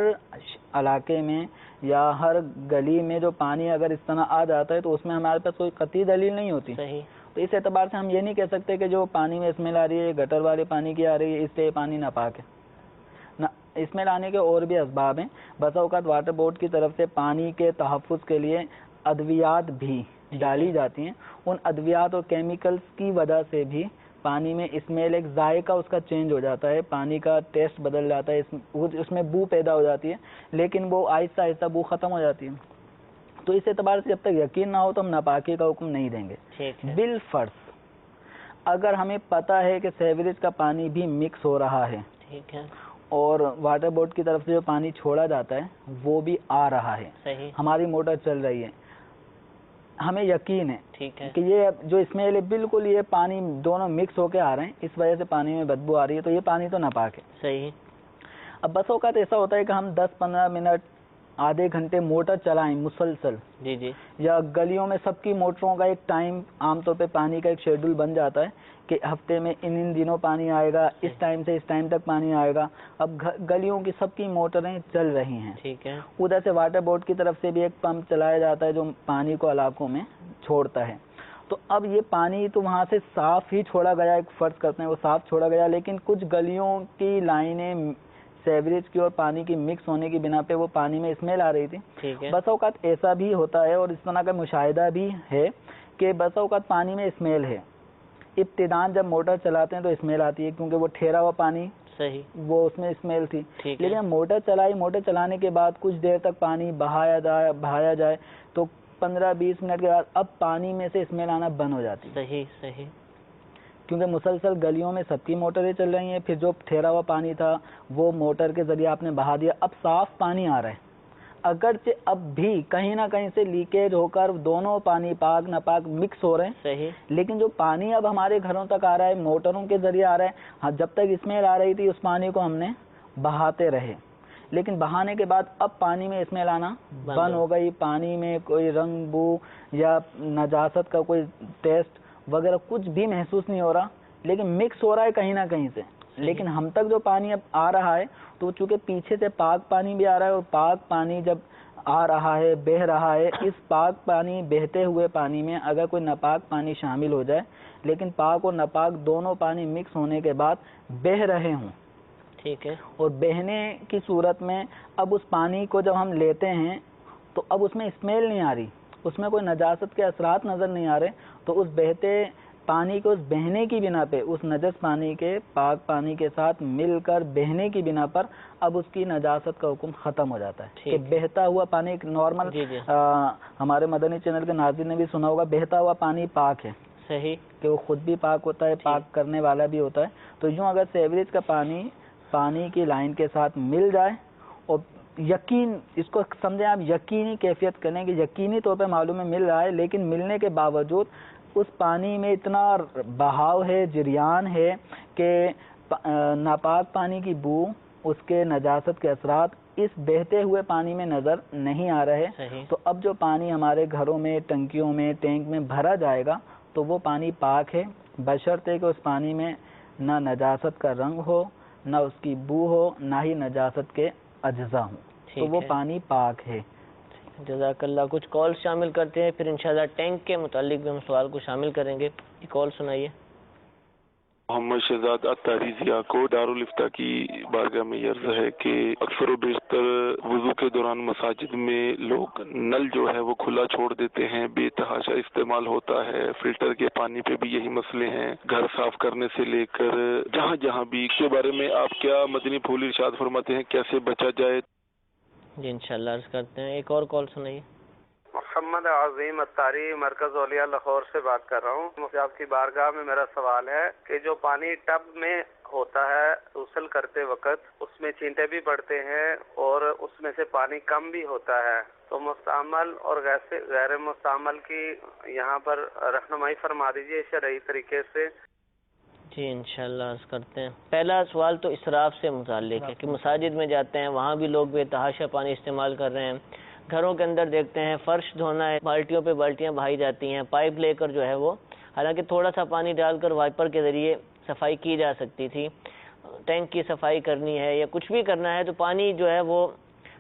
علاقے میں یا ہر گلی میں جو پانی اگر اس طرح آ جاتا ہے تو اس میں ہمارے پاس کوئی قطعی دلیل نہیں ہوتی، تو اس اعتبار سے ہم یہ نہیں کہہ سکتے کہ جو پانی میں اسمیل آ رہی ہے گٹر والے پانی کی آ رہی ہے، اس سے پانی ناپاک ہے۔ اسمیل آنے کے اور بھی اسباب ہیں، بسا اوقات واٹر بورڈ کی طرف سے پانی کے تحفظ کے لیے ادویات بھی ڈالی جاتی ہیں، ان ادویات اور کیمیکلز کی وجہ سے بھی پانی میں اسمیل، ایک ذائقہ اس کا چینج ہو جاتا ہے، پانی کا ٹیسٹ بدل جاتا ہے، اس میں بو پیدا ہو جاتی ہے، لیکن وہ آہستہ آہستہ بو ختم ہو جاتی ہے۔ تو اس اعتبار سے جب تک یقین نہ ہو تو ہم ناپاکی کا حکم نہیں دیں گے۔ بالفرض اگر ہمیں پتہ ہے کہ سیوریج کا پانی بھی مکس ہو رہا ہے، ٹھیک ہے، اور واٹر بورڈ کی طرف سے جو پانی چھوڑا جاتا ہے وہ بھی آ رہا ہے، ہماری موٹر چل رہی ہے، ہمیں یقین ہے کہ یہ جو اسمیل ہے بالکل یہ پانی دونوں مکس ہو کے آ رہے ہیں، اس وجہ سے پانی میں بدبو آ رہی ہے، تو یہ پانی تو ناپاک ہے۔ صحیح۔ اب بس اوقات ایسا ہوتا ہے کہ ہم 10-15 منٹ آدھے گھنٹے موٹر چلائیں مسلسل، یا گلیوں میں سب کی موٹروں کا ایک ٹائم عام طور پہ پانی کا ایک شیڈول بن جاتا ہے کہ ہفتے میں ان دنوں پانی آئے گا، اس ٹائم سے اس ٹائم تک پانی آئے گا۔ اب گلیوں کی سب کی موٹریں چل رہی ہیں، ٹھیک ہے، ادھر سے واٹر بورڈ کی طرف سے بھی ایک پمپ چلایا جاتا ہے جو پانی کو علاقوں میں چھوڑتا ہے، تو اب یہ پانی تو وہاں سے صاف ہی چھوڑا گیا، ایک فرض کرتے ہیں وہ صاف چھوڑا گیا، لیکن کچھ گلیوں کی لائنیں سیوریج کی اور پانی کی مکس ہونے کی بنا پہ وہ پانی میں اسمیل آ رہی تھی۔ بس اوقات ایسا بھی ہوتا ہے اور اس طرح کا مشاہدہ بھی ہے کہ بس اوقات پانی میں اسمیل ہے، ابتداءً جب موٹر چلاتے ہیں تو اسمیل آتی ہے کیونکہ وہ ٹھہرا ہوا پانی، وہ اس میں اسمیل تھی، لیکن موٹر چلائی، موٹر چلانے کے بعد کچھ دیر تک پانی بہایا جائے تو 15-20 منٹ کے بعد اب پانی میں سے اسمیل آنا بند ہو جاتی ہے، صحیح، کیونکہ مسلسل گلیوں میں سب کی موٹریں چل رہی ہیں، پھر جو ٹھہرا ہوا پانی تھا وہ موٹر کے ذریعے آپ نے بہا دیا، اب صاف پانی آ رہا ہے، اگرچہ اب بھی کہیں نہ کہیں سے لیکیج ہو کر دونوں پانی پاک ناپاک مکس ہو رہے ہیں صحیح، لیکن جو پانی اب ہمارے گھروں تک آ رہا ہے موٹروں کے ذریعے آ رہا ہے، ہاں جب تک اسمیل آ رہی تھی اس پانی کو ہم نے بہاتے رہے، لیکن بہانے کے بعد اب پانی میں اسمیل آنا بند ہو گئی، پانی میں کوئی رنگ بو یا نجاست کا کوئی ٹیسٹ وغیرہ کچھ بھی محسوس نہیں ہو رہا، لیکن مکس ہو رہا ہے کہیں نہ کہیں سے، لیکن ہم تک جو پانی اب آ رہا ہے تو چونکہ پیچھے سے پاک پانی بھی آ رہا ہے، اور پاک پانی جب آ رہا ہے بہہ رہا ہے، اس پاک پانی بہتے ہوئے پانی میں اگر کوئی ناپاک پانی شامل ہو جائے، لیکن پاک اور ناپاک دونوں پانی مکس ہونے کے بعد بہہ رہے ہوں، ٹھیک ہے، اور بہنے کی صورت میں اب اس پانی کو جب ہم لیتے ہیں تو اب اس میں اسمیل نہیں آ رہی، اس میں کوئی نجاست کے اثرات نظر نہیں آ رہے، تو اس بہتے پانی کو اس بہنے کی بنا پہ اس نجس پانی کے پاک پانی کے ساتھ مل کر بہنے کی بنا پر اب اس کی نجاست کا حکم ختم ہو جاتا ہے کہ بہتا ہوا پانی ایک نارمل، ہمارے مدنی چینل کے ناظرین نے بھی سنا ہوگا بہتا ہوا پانی پاک ہے، صحیح، کہ وہ خود بھی پاک ہوتا ہے، پاک کرنے والا بھی ہوتا ہے، تو یوں اگر سیوریج کا پانی کی لائن کے ساتھ مل جائے اور یقین اس کو سمجھیں آپ یقینی کیفیت کریں کہ یقینی طور پہ معلوم ہے مل رہا ہے، لیکن ملنے کے باوجود اس پانی میں اتنا بہاؤ ہے، جریان ہے کہ ناپاک پانی کی بو، اس کے نجاست کے اثرات اس بہتے ہوئے پانی میں نظر نہیں آ رہے، تو اب جو پانی ہمارے گھروں میں ٹنکیوں میں ٹینک میں بھرا جائے گا تو وہ پانی پاک ہے، بشرطے کہ اس پانی میں نہ نجاست کا رنگ ہو، نہ اس کی بو ہو، نہ ہی نجاست کے اجزاء ہوں، تو وہ پانی پاک ہے۔ جزاک اللہ۔ کچھ کال شامل کرتے ہیں، پھر انشاءاللہ ٹینک کے متعلق بھی ہم سوال کو شامل کریں گے۔ یہ کال سنائیے۔ محمد شہزاد اتاری ضیاء کو دارالفتہ کی بارگاہ میں عرض ہے کہ اکثر و بیشتر وضو کے دوران مساجد میں لوگ نل جو ہے وہ کھلا چھوڑ دیتے ہیں، بے تحاشا استعمال ہوتا ہے، فلٹر کے پانی پہ بھی یہی مسئلے ہیں، گھر صاف کرنے سے لے کر جہاں جہاں بھی، اس کے بارے میں آپ کیا مدنی پھول ارشاد فرماتے ہیں، کیسے بچا جائے؟ جی انشاءاللہ عرض کرتے ہیں۔ ایک اور کال سنائیے۔ محمد عظیم اتاری مرکز اولیاء لاہور سے بات کر رہا ہوں۔ مجھے آپ کی بارگاہ میں میرا سوال ہے کہ جو پانی ٹب میں ہوتا ہے غسل کرتے وقت اس میں چینٹے بھی پڑتے ہیں اور اس میں سے پانی کم بھی ہوتا ہے، تو مستعمل اور غیر مستعمل کی یہاں پر رہنمائی فرما دیجیے شرعی طریقے سے۔ جی انشاءاللہ عرض کرتے ہیں۔ پہلا سوال تو اسراف سے متعلق ہے کہ مساجد میں جاتے ہیں وہاں بھی لوگ بے تحاشا پانی استعمال کر رہے ہیں، گھروں کے اندر دیکھتے ہیں فرش دھونا ہے، بالٹیوں پہ بالٹیاں بہائی جاتی ہیں، پائپ لے کر جو ہے وہ، حالانکہ تھوڑا سا پانی ڈال کر وائپر کے ذریعے صفائی کی جا سکتی تھی، ٹینک کی صفائی کرنی ہے یا کچھ بھی کرنا ہے تو پانی جو ہے وہ،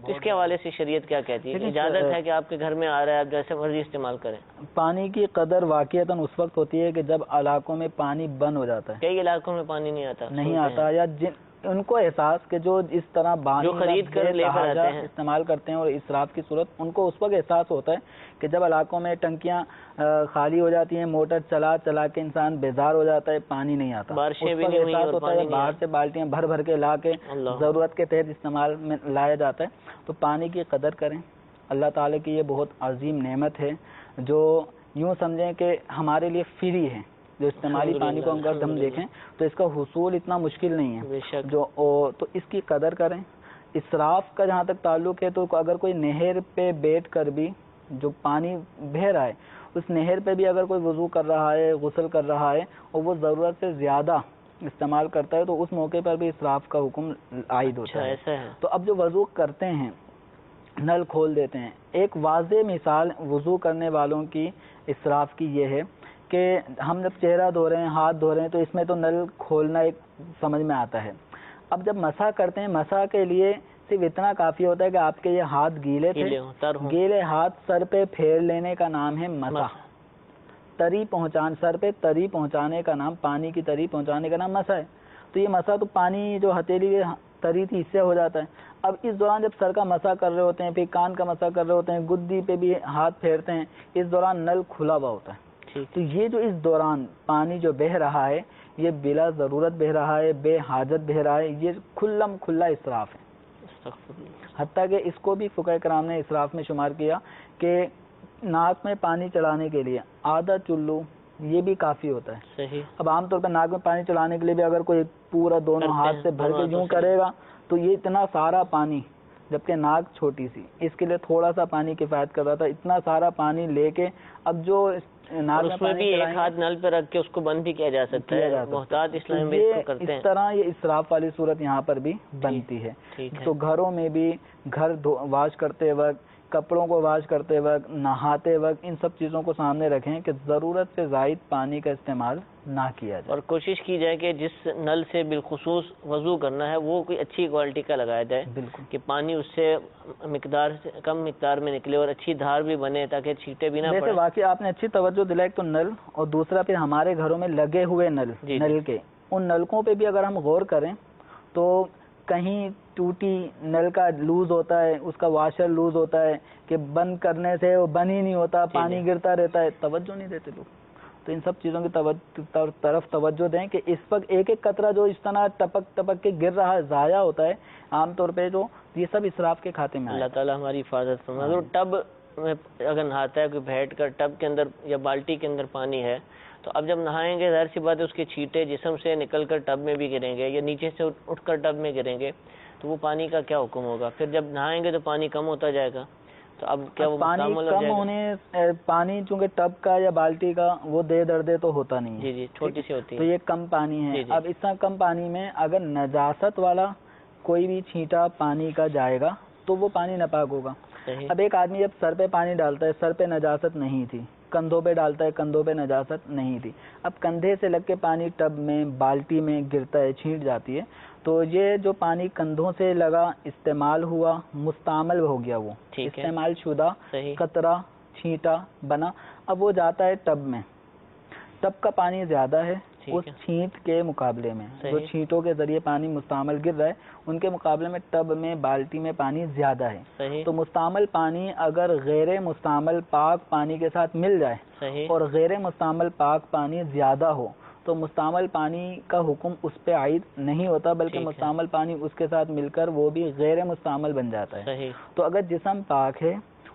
اس کے حوالے سے شریعت کیا کہتی ہے؟ اجازت ہے کہ آپ کے گھر میں آ رہا ہے آپ جیسے مرضی استعمال کریں؟ پانی کی قدر واقعتاً اس وقت ہوتی ہے کہ جب علاقوں میں پانی بند ہو جاتا ہے، کئی علاقوں میں پانی نہیں آتا، یا ان کو احساس کہ جو اس طرح جو خرید کر لے کر آتے ہیں استعمال کرتے ہیں اور اسراف کی صورت، ان کو اس وقت احساس ہوتا ہے کہ جب علاقوں میں ٹنکیاں خالی ہو جاتی ہیں، موٹر چلا چلا کے انسان بیزار ہو جاتا ہے، پانی نہیں آتا، بارشیں بھی نہیں ہوئی اور ہوتا ہے باہر سے بالٹیاں بھر بھر کے لا کے ضرورت کے تحت استعمال میں لایا جاتا ہے۔ تو پانی کی قدر کریں، اللہ تعالیٰ کی یہ بہت عظیم نعمت ہے جو یوں سمجھیں کہ ہمارے لیے فری ہے، جو استعمالی پانی کو اگر ہم دیکھیں تو اس کا حصول اتنا مشکل نہیں ہے، تو اس کی قدر کریں۔ اسراف کا جہاں تک تعلق ہے تو اگر کوئی نہر پہ بیٹھ کر بھی جو پانی بہہ رہا ہے اس نہر پہ بھی اگر کوئی وضو کر رہا ہے، غسل کر رہا ہے اور وہ ضرورت سے زیادہ استعمال کرتا ہے تو اس موقع پر بھی اسراف کا حکم عائد ہوتا ہے۔ تو اب جو وضو کرتے ہیں نل کھول دیتے ہیں، ایک واضح مثال وضو کرنے والوں کی اسراف کی یہ ہے کہ ہم جب چہرہ دھو رہے ہیں، ہاتھ دھو رہے ہیں تو اس میں تو نل کھولنا ایک سمجھ میں آتا ہے، اب جب مسح کرتے ہیں مسح کے لیے صرف اتنا کافی ہوتا ہے کہ آپ کے یہ ہاتھ گیلے تھے، گیلے ہاتھ سر پہ پھیر لینے کا نام ہے مسح، سر پہ تری پہنچانے کا نام، پانی کی تری پہنچانے کا نام مسح ہے، تو یہ مسح تو پانی جو ہتھیلی تری تھی اس سے ہو جاتا ہے۔ اب اس دوران جب سر کا مسح کر رہے ہوتے ہیں، پھر کان کا مسح کر رہے ہوتے ہیں، گدی پہ بھی ہاتھ پھیرتے ہیں، اس دوران نل کھلا ہوا ہوتا ہے، تو یہ جو اس دوران پانی جو بہہ رہا ہے یہ بلا ضرورت بہہ رہا ہے، بے حاجت بہہ رہا ہے، یہ کھلم کھلا اسراف ہے، حتیٰ کہ اس کو بھی فقہ کرام نے اسراف میں شمار کیا کہ ناک میں پانی چلانے کے لیے آدھا چلو یہ بھی کافی ہوتا ہے۔ اب عام طور پر ناک میں پانی چلانے کے لیے بھی اگر کوئی پورا دونوں ہاتھ سے بھر کے یوں کرے گا تو یہ اتنا سارا پانی جبکہ ناک چھوٹی سی، اس کے لیے تھوڑا سا پانی کفایت کرتا تھا. اتنا سارا پانی لے کے اب جو ناک اس میں بھی ایک ہاتھ نل پہ رکھ کے اس کو بند بھی کیا جا سکتا ہے. محتاط اسلام میں اس کو کرتے ہیں. اس طرح یہ اسراف والی صورت یہاں پر بھی بنتی ہے. تو گھروں میں بھی گھر واش کرتے وقت، کپڑوں کو واش کرتے وقت، نہاتے وقت ان سب چیزوں کو سامنے رکھیں کہ ضرورت سے زائد پانی کا استعمال نہ کیا جائے. اور کوشش کی جائے کہ جس نل سے بالخصوص وضو کرنا ہے وہ کوئی اچھی کوالٹی کا لگایا جائے. بالکل. کہ پانی اس سے کم مقدار میں نکلے اور اچھی دھار بھی بنے تاکہ چھینٹے بھی نہ پڑیں. ویسے واقعی آپ نے اچھی توجہ دلائی. تو نل اور دوسرا پھر ہمارے گھروں میں لگے ہوئے نل کے ان نلکوں پہ بھی اگر ہم غور کریں تو کہیں ٹوٹی نل کا لوز ہوتا ہے، اس کا واشر لوز ہوتا ہے کہ بند کرنے سے وہ بند ہی نہیں ہوتا، پانی گرتا رہتا ہے. توجہ نہیں دیتے لوگ. تو ان سب چیزوں کی طرف توجہ دیں کہ اس وقت ایک ایک قطرہ جو اس طرح ٹپک ٹپک کے گر رہا ہے، ضائع ہوتا ہے عام طور پہ، جو یہ سب اسراف کے کھاتے میں. اللہ تعالیٰ ہماری حفاظت فرمائے. ٹب میں اگر نہاتا ہے کوئی بیٹھ کر ٹب کے اندر یا بالٹی کے اندر پانی ہے تو اب جب نہائیں گے ظاہر سی بات ہے اس کے چھینٹے جسم سے نکل کر ٹب میں بھی گریں گے یا نیچے سے اٹھ کر ٹب میں گریں گے تو وہ پانی کا کیا حکم ہوگا؟ پھر جب نہائیں گے تو پانی کم ہوتا جائے گا. تو اب کیا وہ پانی کم ہونے، پانی چونکہ ٹب کا یا بالٹی کا وہ دے دردے تو ہوتا نہیں ہے. جی چھوٹی سی ہوتی ہے تو یہ کم پانی ہے. اب اس طرح کم پانی میں اگر نجاست والا کوئی بھی چھینٹا پانی کا جائے گا تو وہ پانی ناپاک ہوگا. اب ایک آدمی جب سر پہ پانی ڈالتا ہے، سر پہ نجاست نہیں تھی، کندھوں پہ ڈالتا ہے، کندھوں پہ نجاست نہیں تھی، اب کندھے سے لگ کے پانی ٹب میں بالٹی میں گرتا ہے، چھینٹ جاتی ہے، تو یہ جو پانی کندھوں سے لگا استعمال ہوا، مستعمل ہو گیا، وہ استعمال شدہ قطرہ چھینٹا بنا، اب وہ جاتا ہے ٹب میں. ٹب کا پانی زیادہ ہے اس چھینٹ کے مقابلے میں. جو چھینٹوں کے ذریعے پانی مستعمل گر رہا ہے ان کے مقابلے میں ٹب میں بالٹی میں پانی زیادہ ہے. تو مستعمل پانی اگر غیر مستعمل پاک پانی کے ساتھ مل جائے اور غیر مستعمل پاک پانی زیادہ ہو تو مستعمل پانی کا حکم اس پہ عائد نہیں ہوتا، بلکہ مستعمل پانی اس کے ساتھ مل کر وہ بھی غیر مستعمل بن جاتا ہے. تو اگر جسم پاک ہے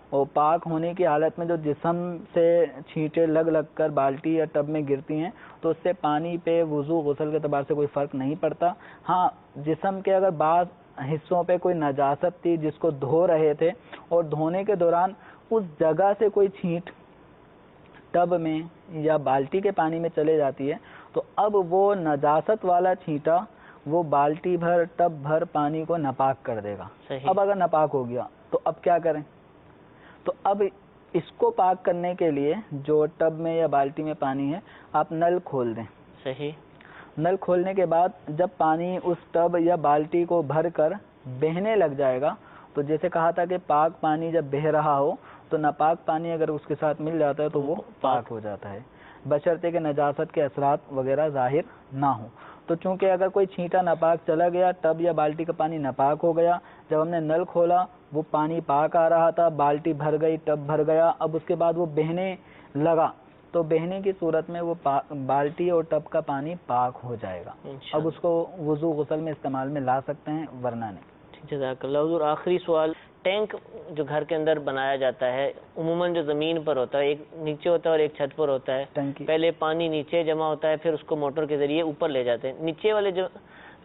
اور پاک ہونے کی حالت میں جو جسم سے چھینٹے لگ کر بالٹی یا ٹب میں گرتی ہیں تو اس سے پانی پہ وضو غسل کے اعتبار سے کوئی فرق نہیں پڑتا. ہاں جسم کے اگر بعض حصوں پہ کوئی نجاست تھی جس کو دھو رہے تھے اور دھونے کے دوران اس جگہ سے کوئی چھینٹ ٹب میں یا بالٹی کے پانی میں چلے جاتی ہے تو اب وہ نجاست والا چھینٹا وہ بالٹی بھر ٹب بھر پانی کو ناپاک کر دے گا. اب اگر ناپاک ہو گیا تو اب کیا کریں؟ تو اب اس کو پاک کرنے کے لیے جو ٹب میں یا بالٹی میں پانی ہے آپ نل کھول دیں. نل کھولنے کے بعد جب پانی اس ٹب یا بالٹی کو بھر کر بہنے لگ جائے گا تو جیسے کہا تھا کہ پاک پانی جب بہہ رہا ہو تو ناپاک پانی اگر اس کے ساتھ مل جاتا ہے تو وہ پاک ہو جاتا ہے، بشرطے کہ نجاست کے اثرات وغیرہ ظاہر نہ ہوں. تو چونکہ اگر کوئی چھینٹا ناپاک چلا گیا، ٹب یا بالٹی کا پانی ناپاک ہو گیا، جب ہم نے نل کھولا وہ پانی پاک آ رہا تھا، بالٹی بھر گئی، ٹب بھر گیا، اب اس کے بعد وہ بہنے لگا تو بہنے کی صورت میں وہ بالٹی اور ٹب کا پانی پاک ہو جائے گا. اب اس کو وضو غسل میں استعمال میں لا سکتے ہیں ورنہ نہیں. جزاک اللہ. حضور آخری سوال، ٹینک جو گھر کے اندر بنایا جاتا ہے عموماً جو زمین پر ہوتا ہے، ایک نیچے ہوتا ہے اور ایک چھت پر ہوتا ہے، پہلے پانی نیچے جمع ہوتا ہے پھر اس کو موٹر کے ذریعے اوپر لے جاتے ہیں. نیچے والے جو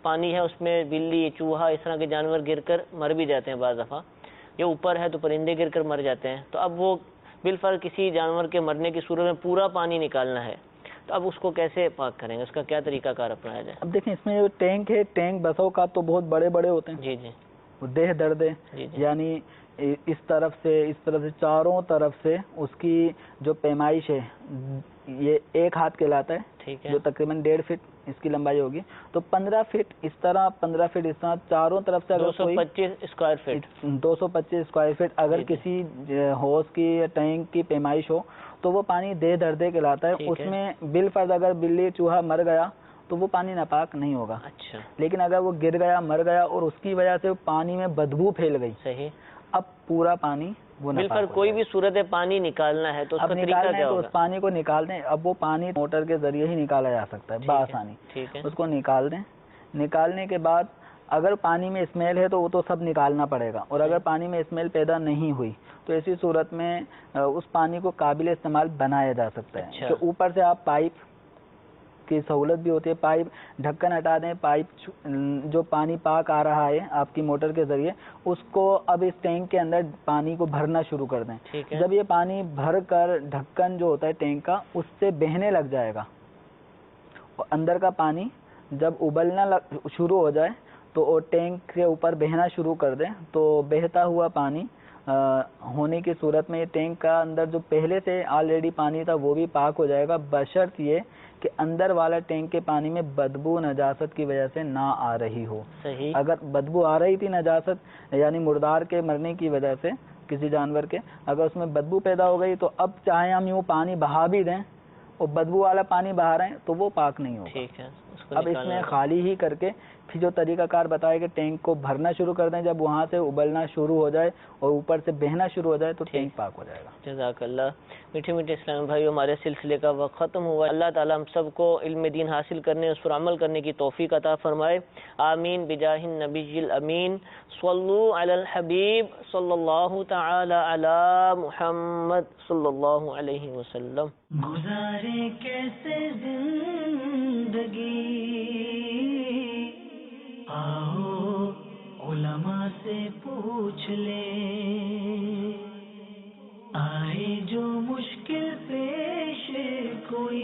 پانی ہے اس میں بلی، چوہا، اس طرح کے جانور گر کر مر بھی جاتے ہیں بعض دفعہ، جو اوپر ہے تو پرندے گر کر مر جاتے ہیں. تو اب وہ بالفرض کسی جانور کے مرنے کی صورت میں پورا پانی نکالنا ہے تو اب اس کو کیسے پاک کریں گے؟ اس کا کیا طریقہ کار اپنایا جائے؟ اب دیکھیں اس میں جو ٹینک ہے، ٹینک بسوں کا تو بہت بڑے بڑے ہوتے ہیں. جی دیہ دردے، یعنی اس طرف سے چاروں طرف سے اس کی جو پیمائش ہے یہ 1 ہاتھ کہلاتا ہے، جو تقریباً 1.5 فٹ اس کی لمبائی ہوگی. تو 15 فٹ اس طرح، 15 فٹ اس طرح چاروں طرف سے، 225 اسکوائر فٹ، 225 اسکوائر فٹ اگر کسی ہوز کی یا ٹینک کی پیمائش ہو تو وہ پانی دے دردے کہلاتا ہے. اس میں بالفرض اگر بلی چوہا مر گیا تو وہ پانی ناپاک نہیں ہوگا. لیکن اگر وہ گر گیا، مر گیا اور اس کی وجہ سے پانی میں بدبو پھیل گئی، اب پورا پانی وہ بالفرض کوئی بھی صورت پانی نکالنا ہے تو اس کا طریقہ کیا ہوگا؟ اس پانی کو نکال دیں. اب وہ پانی موٹر کے ذریعے ہی نکالا جا سکتا ہے بآسانی. اس کو نکال دیں. نکالنے کے بعد اگر پانی میں اسمیل ہے تو وہ تو سب نکالنا پڑے گا، اور اگر پانی میں اسمیل پیدا نہیں ہوئی تو ایسی صورت میں اس پانی کو قابل استعمال بنایا جا سکتا ہے کہ اوپر سے آپ پائپ کی سہولت بھی ہوتی ہے. پائپ ڈھکن ہٹا دیں, پائپ جو پانی پاک آ رہا ہے آپ کی موٹر کے ذریعے اس کو اب اس ٹینک کے اندر پانی کو بھرنا شروع کر دیں. جب یہ پانی بھر کر ڈھکن جو ہوتا ہے ٹینک کا اس سے بہنے لگ جائے گا, اندر کا پانی جب ابلنا شروع ہو جائے تو ٹینک کے اوپر بہنا شروع کر دیں. تو بہتا ہوا پانی ہونے کی صورت میں ٹینک کا اندر جو پہلے سے آلریڈی پانی تھا وہ بھی پاک ہو جائے گا, بشرط یہ کہ اندر والا ٹینک کے پانی میں بدبو نجاست کی وجہ سے نہ آ رہی ہو. اگر بدبو آ رہی تھی نجاست یعنی مردار کے مرنے کی وجہ سے کسی جانور کے, اگر اس میں بدبو پیدا ہو گئی تو اب چاہے ہم یوں پانی بہا بھی دیں اور بدبو والا پانی بہا رہے ہیں تو وہ پاک نہیں ہوگا. اب اس میں خالی ہی کر کے پھر جو طریقہ کار بتایا کہ ٹینک کو بھرنا شروع کر دیں, جب وہاں سے ابلنا شروع ہو جائے اور اوپر سے بہنا شروع ہو جائے تو ٹینک پاک ہو جائے گا. جزاک اللہ. میٹھے میٹھے اسلام بھائی, ہمارے سلسلے کا وقت ختم ہوا. اللہ تعالیٰ ہم سب کو علم دین حاصل کرنے اس پر عمل کرنے کی توفیق عطا فرمائے. آمین بجاہ النبی الامین. صلو علی الحبیب صلی اللہ تعالی علی محمد صلی اللہ علیہ وسلم. گزارے کیسے زندگی, آؤ علماء سے پوچھ لیں. آئے جو مشکل پیش کوئی,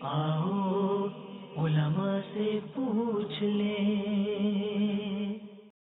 آؤ علماء سے پوچھ لیں.